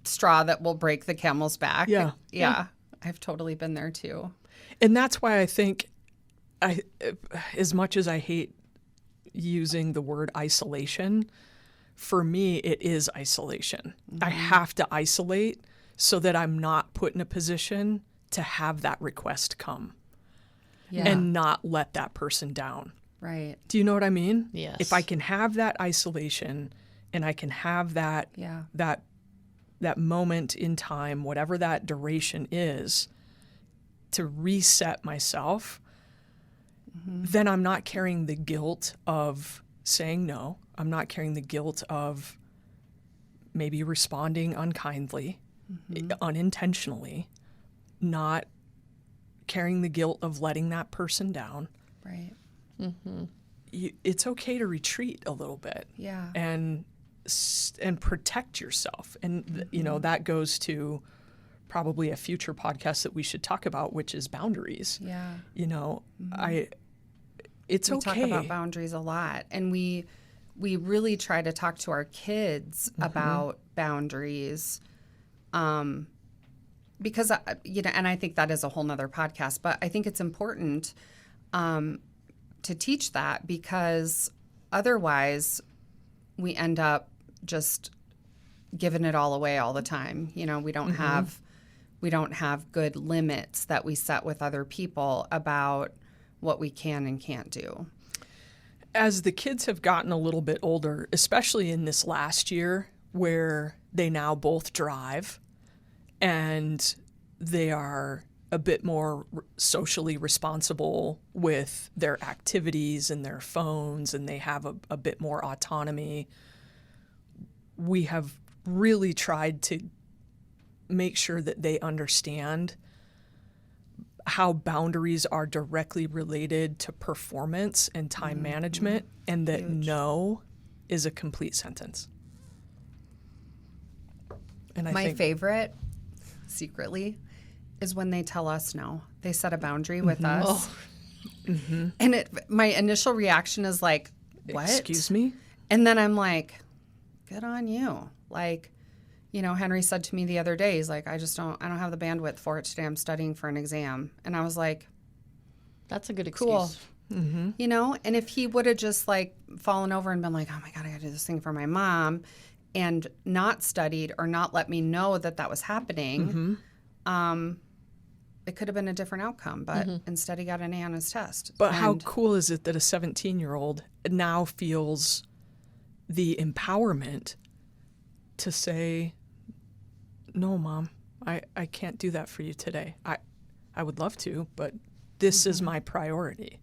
[SPEAKER 1] straw that will break the camel's back.
[SPEAKER 2] Yeah.
[SPEAKER 1] Yeah. I've totally been there too.
[SPEAKER 2] And that's why I think, as much as I hate using the word isolation, for me, it is isolation. I have to isolate so that I'm not put in a position to have that request come and not let that person down.
[SPEAKER 1] Right.
[SPEAKER 2] Do you know what I mean?
[SPEAKER 3] Yes.
[SPEAKER 2] If I can have that isolation and I can have that that moment in time, whatever that duration is, to reset myself, then I'm not carrying the guilt of saying no. I'm not carrying the guilt of maybe responding unkindly, unintentionally, not carrying the guilt of letting that person down.
[SPEAKER 1] Right.
[SPEAKER 2] it's okay to retreat a little bit.
[SPEAKER 1] Yeah.
[SPEAKER 2] And protect yourself. And, that goes to probably a future podcast that we should talk about, which is boundaries.
[SPEAKER 1] Yeah.
[SPEAKER 2] It's
[SPEAKER 1] we
[SPEAKER 2] okay.
[SPEAKER 1] talk about boundaries a lot, and we really try to talk to our kids about boundaries, because and I think that is a whole nother podcast. But I think it's important to teach that, because otherwise we end up just giving it all away all the time. We don't have good limits that we set with other people about what we can and can't do.
[SPEAKER 2] As the kids have gotten a little bit older, especially in this last year where they now both drive and they are a bit more socially responsible with their activities and their phones, and they have a bit more autonomy, we have really tried to make sure that they understand how boundaries are directly related to performance and time management, and that no is a complete sentence. And
[SPEAKER 1] My favorite, secretly, is when they tell us no. They set a boundary with us.
[SPEAKER 3] Oh.
[SPEAKER 1] And my initial reaction is like, what?
[SPEAKER 2] Excuse me?
[SPEAKER 1] And then I'm like, good on you. Like, Henry said to me the other day, he's like, I don't have the bandwidth for it today. I'm studying for an exam. And I was like,
[SPEAKER 3] that's a good excuse.
[SPEAKER 1] Cool. And if he would have just like fallen over and been like, oh my God, I got to do this thing for my mom, and not studied or not let me know that was happening, it could have been a different outcome. But instead he got an A on his test.
[SPEAKER 2] But how cool is it that a 17-year-old now feels the empowerment to say, no, Mom, I can't do that for you today. I would love to, but this is my priority.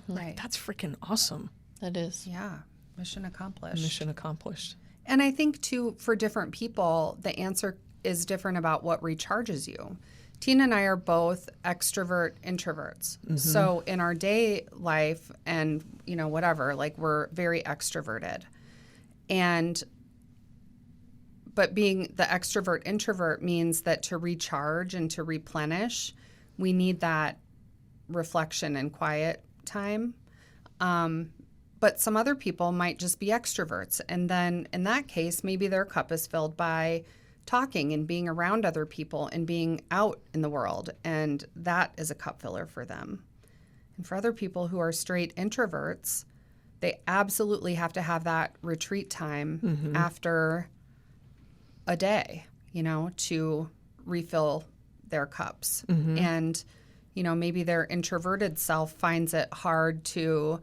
[SPEAKER 1] Right.
[SPEAKER 2] That's freaking awesome.
[SPEAKER 3] That is.
[SPEAKER 1] Yeah. Mission accomplished.
[SPEAKER 2] Mission accomplished.
[SPEAKER 1] And I think, too, for different people, the answer is different about what recharges you. Tina and I are both extrovert introverts. So in our day life and, whatever, like we're very extroverted. But being the extrovert introvert means that to recharge and to replenish, we need that reflection and quiet time. But some other people might just be extroverts. And then in that case, maybe their cup is filled by talking and being around other people and being out in the world. And that is a cup filler for them. And for other people who are straight introverts, they absolutely have to have that retreat time after a day, to refill their cups. And, maybe their introverted self finds it hard to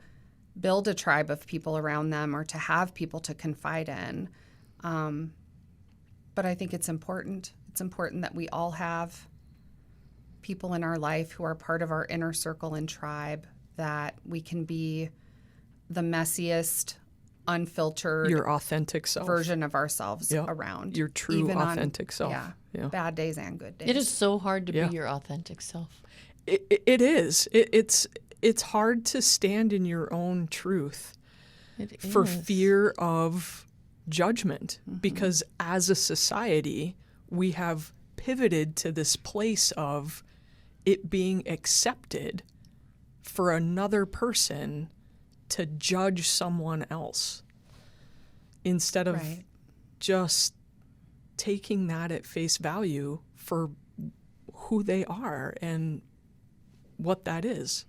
[SPEAKER 1] build a tribe of people around them or to have people to confide in. But I think it's important. It's important that we all have people in our life who are part of our inner circle and tribe, that we can be the messiest, unfiltered,
[SPEAKER 2] your authentic self
[SPEAKER 1] version of ourselves around.
[SPEAKER 2] Your true
[SPEAKER 1] even
[SPEAKER 2] authentic self.
[SPEAKER 1] Yeah, bad days and good days.
[SPEAKER 3] It is so hard to be your authentic self.
[SPEAKER 2] It is. It's hard to stand in your own truth for fear of judgment, because as a society, we have pivoted to this place of it being accepted for another person to judge someone else instead of just taking that at face value for who they are and what that is.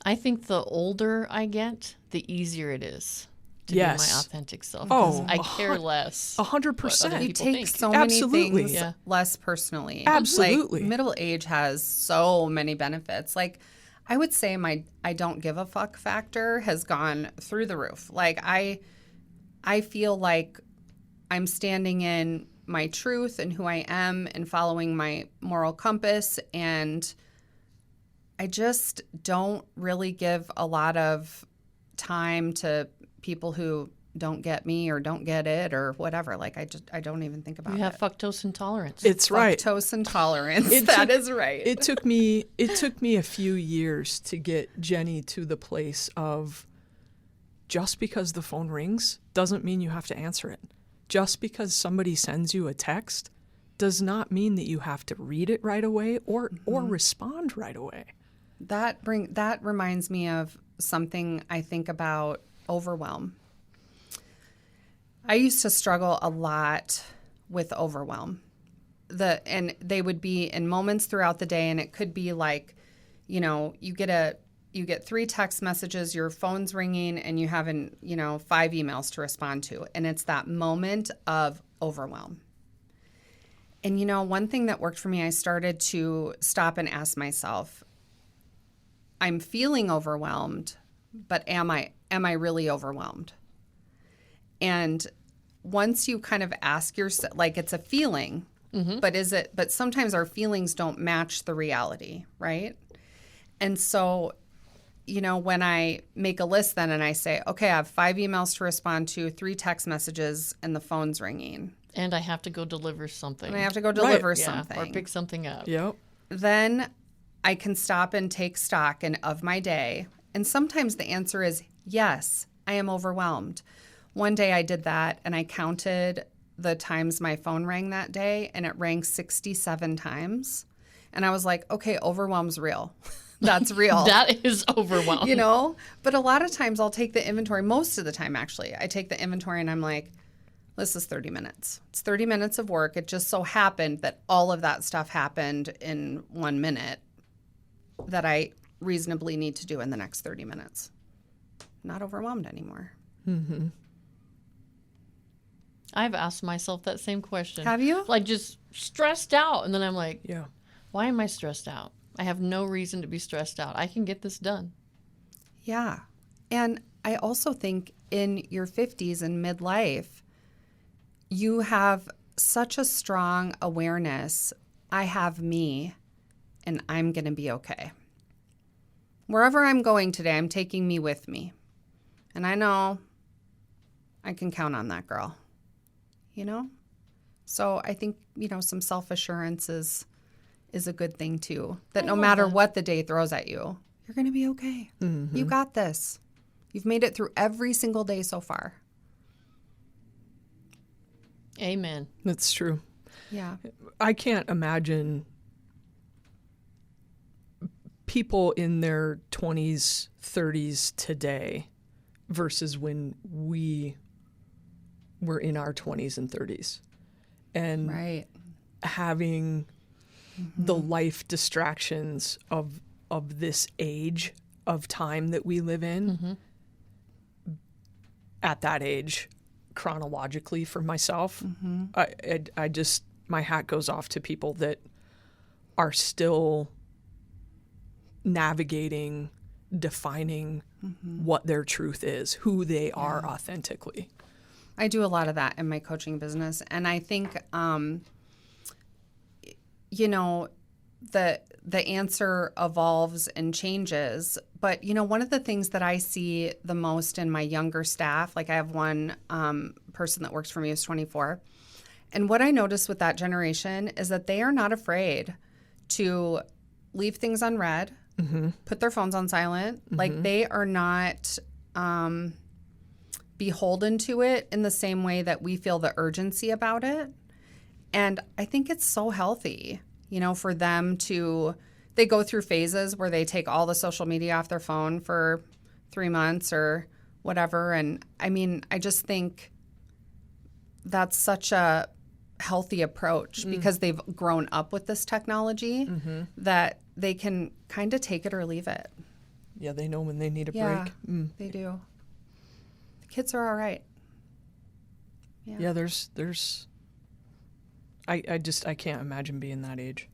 [SPEAKER 3] I think the older I get, the easier it is to be my authentic self.
[SPEAKER 2] Oh,
[SPEAKER 3] I care less.
[SPEAKER 2] 100%.
[SPEAKER 1] You take so many
[SPEAKER 2] Absolutely.
[SPEAKER 1] things less personally.
[SPEAKER 2] Absolutely.
[SPEAKER 1] Like, middle age has so many benefits. Like, I would say my I don't give a fuck factor has gone through the roof. Like, I feel like I'm standing in my truth and who I am and following my moral compass, and I just don't really give a lot of time to people who don't get me or don't get it or whatever. Like, I don't even think about it.
[SPEAKER 3] You have fructose intolerance.
[SPEAKER 2] It's right.
[SPEAKER 1] Fructose intolerance. That is right.
[SPEAKER 2] It took me a few years to get Jenny to the place of just because the phone rings doesn't mean you have to answer it. Just because somebody sends you a text does not mean that you have to read it right away or respond right away.
[SPEAKER 1] That reminds me of something I think about: overwhelm. I used to struggle a lot with overwhelm. And they would be in moments throughout the day, and it could be like, you get 3 text messages, your phone's ringing, and you have 5 emails to respond to, and it's that moment of overwhelm. And one thing that worked for me, I started to stop and ask myself, I'm feeling overwhelmed, but am I really overwhelmed? And once you kind of ask yourself, like, it's a feeling, but sometimes our feelings don't match the reality, right? And so, when I make a list then and I say, okay, I have 5 emails to respond to, 3 text messages, and the phone's ringing.
[SPEAKER 3] And I have to go deliver something.
[SPEAKER 1] Something.
[SPEAKER 3] Or pick something up.
[SPEAKER 2] Yep.
[SPEAKER 1] Then I can stop and take stock of my day. And sometimes the answer is yes, I am overwhelmed. One day I did that, and I counted the times my phone rang that day, and it rang 67 times. And I was like, okay, overwhelm's real. That's real.
[SPEAKER 3] That is overwhelming.
[SPEAKER 1] But a lot of times I'll take the inventory. Most of the time, actually, I take the inventory and I'm like, this is 30 minutes. It's 30 minutes of work. It just so happened that all of that stuff happened in 1 minute that I reasonably need to do in the next 30 minutes. Not overwhelmed anymore.
[SPEAKER 2] Mm-hmm.
[SPEAKER 3] I've asked myself that same question.
[SPEAKER 1] Have you?
[SPEAKER 3] Like, just stressed out. And then I'm like,
[SPEAKER 2] Yeah.
[SPEAKER 3] why am I stressed out? I have no reason to be stressed out. I can get this done.
[SPEAKER 1] Yeah. And I also think in your 50s and midlife, you have such a strong awareness. I have me, and I'm going to be okay. Wherever I'm going today, I'm taking me with me. And I know I can count on that girl, So I think, some self-assurance is a good thing too. That no matter what the day throws at you, you're going to be okay. Mm-hmm. You got this. You've made it through every single day so far.
[SPEAKER 3] Amen.
[SPEAKER 2] That's true.
[SPEAKER 1] Yeah.
[SPEAKER 2] I can't imagine people in their 20s, 30s today versus when we were in our 20s and 30s. And
[SPEAKER 1] right.
[SPEAKER 2] having the life distractions of this age of time that we live in at that age, chronologically for myself, I just, my hat goes off to people that are still navigating, defining what their truth is, who they are authentically.
[SPEAKER 1] I do a lot of that in my coaching business. And I think, the answer evolves and changes. But, one of the things that I see the most in my younger staff, like I have one person that works for me who's 24. And what I notice with that generation is that they are not afraid to leave things unread, put their phones on silent. Like they are not beholden to it in the same way that we feel the urgency about it. And I think it's so healthy, for them they go through phases where they take all the social media off their phone for 3 months or whatever. And I just think that's such a healthy approach because they've grown up with this technology that they can kind of take it or leave it.
[SPEAKER 2] Yeah, they know when they need a break.
[SPEAKER 1] They do. The kids are all right.
[SPEAKER 2] Yeah, there's I can't imagine being that age.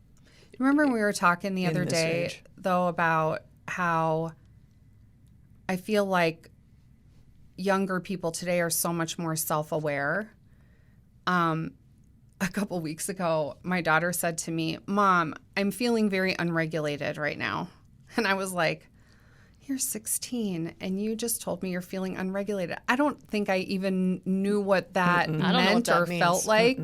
[SPEAKER 1] Remember we were talking the other day,
[SPEAKER 2] age.
[SPEAKER 1] though, about how I feel like younger people today are so much more self-aware. A couple weeks ago, my daughter said to me, "Mom, I'm feeling very unregulated right now." And I was like, "You're 16 and you just told me you're feeling unregulated." I don't think I even knew what that meant or felt like.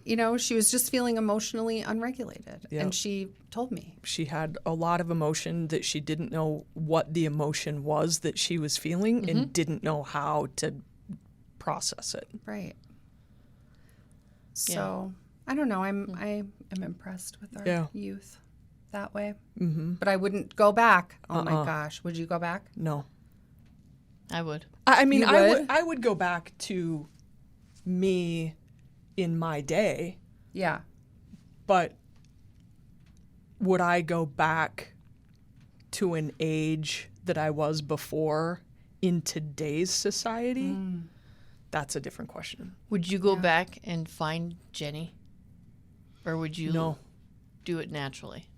[SPEAKER 1] she was just feeling emotionally unregulated.
[SPEAKER 2] Yeah.
[SPEAKER 1] And she told me.
[SPEAKER 2] She had a lot of emotion that she didn't know what the emotion was that she was feeling and didn't know how to process it.
[SPEAKER 1] Right. So, I don't know. I am impressed with our youth that way. Mm-hmm. But I wouldn't go back. Oh, my gosh. Would you go back?
[SPEAKER 2] No.
[SPEAKER 3] I would.
[SPEAKER 2] I mean,
[SPEAKER 1] You would?
[SPEAKER 2] I would go back to me in my day,
[SPEAKER 1] Yeah.
[SPEAKER 2] but would I go back to an age that I was before in today's society? That's a different question.
[SPEAKER 3] Would you go back and find Jenny? Or would you do it naturally?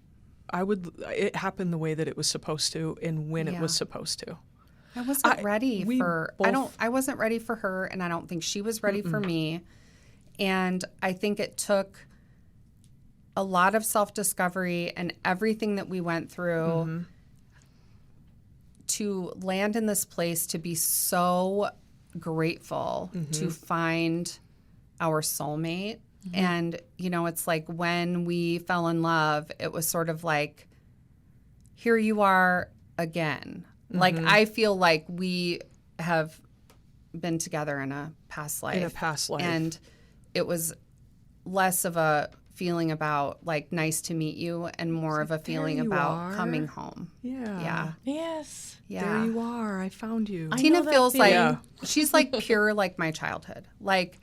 [SPEAKER 2] It happened the way that it was supposed to and when it was supposed to.
[SPEAKER 1] I wasn't ready for I wasn't ready for her, and I don't think she was ready for me. And I think it took a lot of self-discovery and everything that we went through to land in this place, to be so grateful to find our soulmate. And, it's like when we fell in love, it was sort of like, here you are again. Like, I feel like we have been together in a past life.
[SPEAKER 2] In a past life.
[SPEAKER 1] And it was less of a feeling about, like, nice to meet you and more of a feeling about coming home.
[SPEAKER 2] Yeah.
[SPEAKER 1] Yeah.
[SPEAKER 3] Yes.
[SPEAKER 1] Yeah.
[SPEAKER 2] There you are. I found you.
[SPEAKER 1] Tina feels like,
[SPEAKER 2] Yeah.
[SPEAKER 1] she's like pure like my childhood. Like,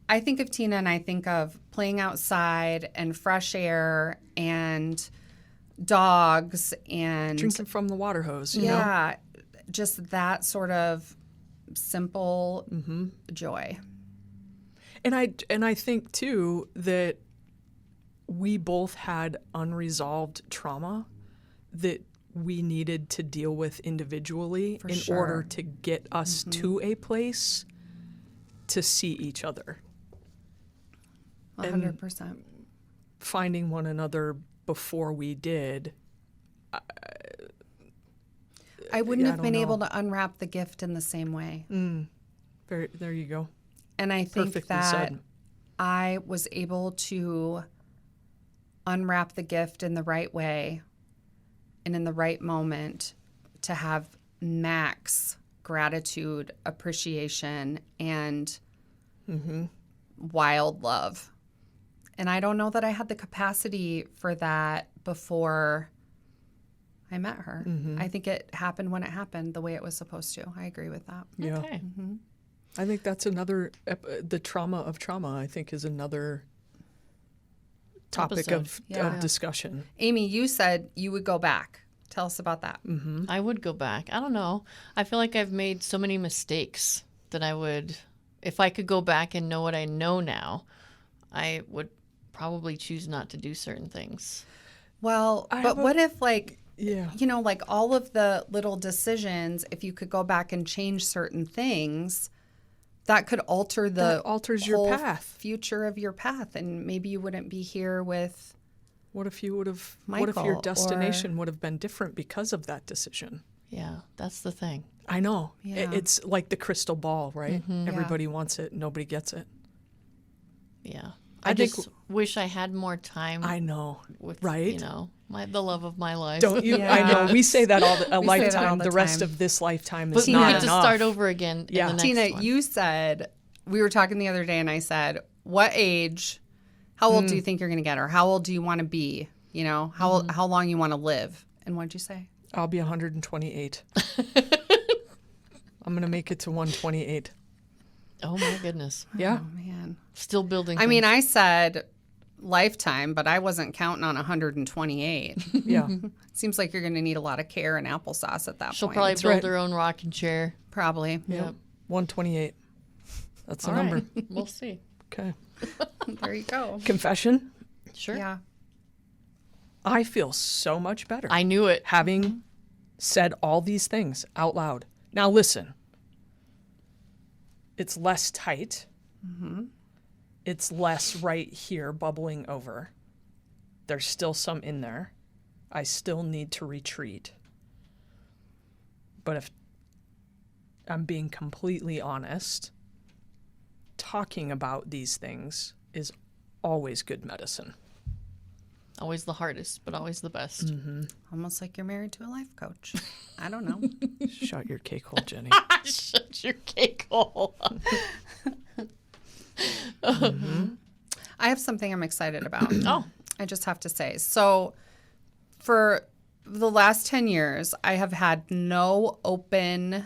[SPEAKER 1] I think of Tina and I think of playing outside and fresh air and dogs and
[SPEAKER 2] Drinking from the water hose. You know?
[SPEAKER 1] Just that sort of simple joy.
[SPEAKER 2] And I think too that we both had unresolved trauma that we needed to deal with individually in order to get us to a place to see each other.
[SPEAKER 1] 100%.
[SPEAKER 2] Finding one another before we did,
[SPEAKER 1] I wouldn't have been able to unwrap the gift in the same way.
[SPEAKER 2] There you go.
[SPEAKER 1] And I think
[SPEAKER 2] Perfectly
[SPEAKER 1] that
[SPEAKER 2] said.
[SPEAKER 1] I was able to unwrap the gift in the right way and in the right moment to have max gratitude, appreciation, and wild love. And I don't know that I had the capacity for that before I met her. I think it happened when it happened the way it was supposed to. I agree with that.
[SPEAKER 2] Yeah.
[SPEAKER 3] Okay.
[SPEAKER 2] I think that's another, the trauma of trauma, I think, is another topic of discussion.
[SPEAKER 1] Amy, you said you would go back. Tell us about that.
[SPEAKER 3] I would go back. I don't know. I feel like I've made so many mistakes that I would, if I could go back and know what I know now, I would probably choose not to do certain things.
[SPEAKER 1] Well, but what if, like,
[SPEAKER 2] Yeah.
[SPEAKER 1] like all of the little decisions, if you could go back and change certain things, that could alter the
[SPEAKER 2] alters your
[SPEAKER 1] whole
[SPEAKER 2] path.
[SPEAKER 1] future of your path. And maybe you wouldn't be here with
[SPEAKER 2] What if you would have? What if
[SPEAKER 1] Michael,
[SPEAKER 2] your destination would have been different because of that decision?
[SPEAKER 3] Yeah, that's the thing.
[SPEAKER 2] I know.
[SPEAKER 1] Yeah.
[SPEAKER 2] It's like the crystal ball, right? Everybody wants it. Nobody gets it.
[SPEAKER 3] Yeah.
[SPEAKER 2] I
[SPEAKER 3] I
[SPEAKER 2] think-
[SPEAKER 3] just wish I had more time
[SPEAKER 2] I know.
[SPEAKER 3] with,
[SPEAKER 2] right?
[SPEAKER 3] the love of my life.
[SPEAKER 2] Don't you?
[SPEAKER 1] Yeah.
[SPEAKER 2] I know. We say that all a
[SPEAKER 1] say that all
[SPEAKER 2] lifetime.
[SPEAKER 1] the
[SPEAKER 2] The rest
[SPEAKER 1] time.
[SPEAKER 2] of this lifetime
[SPEAKER 3] But
[SPEAKER 2] is
[SPEAKER 3] we
[SPEAKER 2] not
[SPEAKER 3] get to
[SPEAKER 2] enough.
[SPEAKER 3] start over again
[SPEAKER 2] Yeah.
[SPEAKER 3] in the next
[SPEAKER 1] Tina,
[SPEAKER 3] one.
[SPEAKER 1] you said, we were talking the other day and I said, what age, how old do you think you're going to get? Or how old do you want to be? How long you want to live? And what'd you say?
[SPEAKER 2] I'll be 128. I'm gonna make it to 128.
[SPEAKER 3] Oh my goodness.
[SPEAKER 2] Yeah.
[SPEAKER 1] Oh, man.
[SPEAKER 3] Still building.
[SPEAKER 1] I mean,
[SPEAKER 3] things.
[SPEAKER 1] I said lifetime, but I wasn't counting on 128.
[SPEAKER 2] Yeah.
[SPEAKER 1] Seems like you're going to need a lot of care and applesauce at that
[SPEAKER 3] She'll
[SPEAKER 1] point.
[SPEAKER 3] probably build
[SPEAKER 2] right.
[SPEAKER 3] her own rocking chair.
[SPEAKER 1] Probably.
[SPEAKER 3] Yep.
[SPEAKER 2] 128. That's the
[SPEAKER 3] All
[SPEAKER 2] number.
[SPEAKER 3] right. We'll see.
[SPEAKER 2] Okay.
[SPEAKER 1] There you go.
[SPEAKER 2] Confession.
[SPEAKER 3] Sure.
[SPEAKER 1] Yeah.
[SPEAKER 2] I feel so much better
[SPEAKER 3] I knew it.
[SPEAKER 2] having said all these things out loud. Now listen. It's less tight. It's less right here bubbling over. There's still some in there. I still need to retreat. But if I'm being completely honest, talking about these things is always good medicine.
[SPEAKER 3] Always the hardest, but always the best.
[SPEAKER 1] Almost like you're married to a life coach. I don't know.
[SPEAKER 2] Shut your cake hole, Jenny.
[SPEAKER 3] Shut your cake hole.
[SPEAKER 1] I have something I'm excited about.
[SPEAKER 3] Oh.
[SPEAKER 1] I just have to say. So for the last 10 years, I have had no open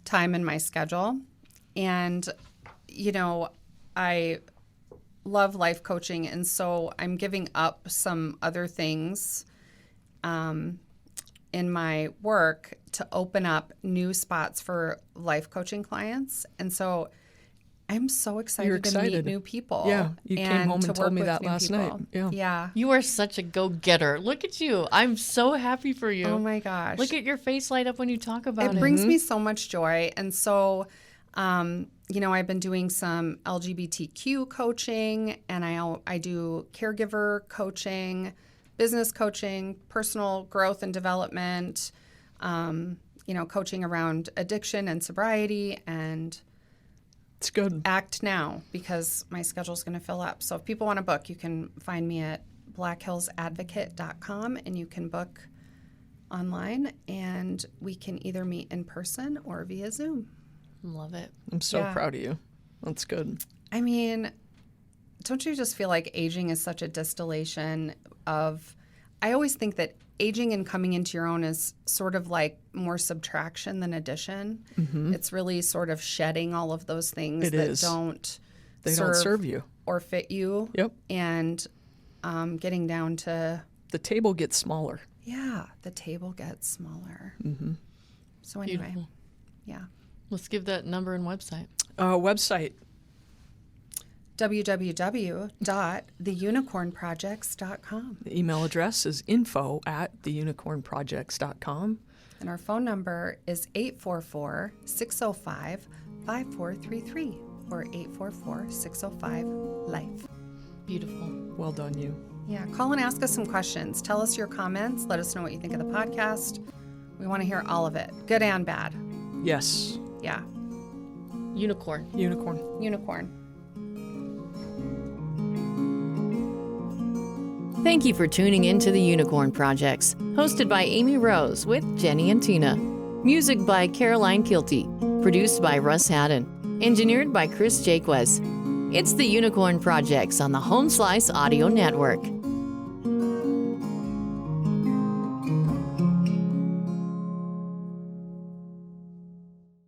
[SPEAKER 1] time in my schedule. And, I love life coaching. And so I'm giving up some other things in my work to open up new spots for life coaching clients. And so I'm so excited to meet new people.
[SPEAKER 2] Yeah, you came home and told me that last night.
[SPEAKER 1] Yeah.
[SPEAKER 3] You are such a go-getter. Look at you. I'm so happy for you.
[SPEAKER 1] Oh, my gosh.
[SPEAKER 3] Look at your face light up when you talk about it.
[SPEAKER 1] It brings me so much joy. And so, I've been doing some LGBTQ coaching, and I do caregiver coaching, business coaching, personal growth and development, coaching around addiction and sobriety, and
[SPEAKER 2] it's good.
[SPEAKER 1] Act now, because my schedule is going to fill up. So if people want to book, you can find me at blackhillsadvocate.com, and you can book online, and we can either meet in person or via Zoom.
[SPEAKER 3] Love it.
[SPEAKER 2] I'm so proud of you. That's good.
[SPEAKER 1] I mean, don't you just feel like aging is such a distillation of, I always think that aging and coming into your own is sort of like more subtraction than addition. It's really sort of shedding all of those things don't
[SPEAKER 2] serve you
[SPEAKER 1] or fit you.
[SPEAKER 2] Yep.
[SPEAKER 1] And getting down to
[SPEAKER 2] the table gets smaller.
[SPEAKER 1] Yeah, the table gets smaller. So anyway,
[SPEAKER 3] Beautiful.
[SPEAKER 1] Yeah.
[SPEAKER 3] Let's give that number and website.
[SPEAKER 2] Website.
[SPEAKER 1] www.theunicornprojects.com.
[SPEAKER 2] The email address is info@theunicornprojects.com.
[SPEAKER 1] And our phone number is 844-605-5433 or 844-605-LIFE.
[SPEAKER 3] Beautiful.
[SPEAKER 2] Well done, you.
[SPEAKER 1] Yeah, call and ask us some questions. Tell us your comments. Let us know what you think of the podcast. We want to hear all of it, good and bad.
[SPEAKER 2] Yes.
[SPEAKER 1] Yeah.
[SPEAKER 3] Unicorn.
[SPEAKER 1] Unicorn.
[SPEAKER 3] Thank you for tuning in to the Unicorn Projects, hosted by Amy Rose with Jenny and Tina. Music by Caroline Kilty. Produced by Russ Haddon. Engineered by Chris Jaquez. It's the Unicorn Projects on the Home Slice Audio Network.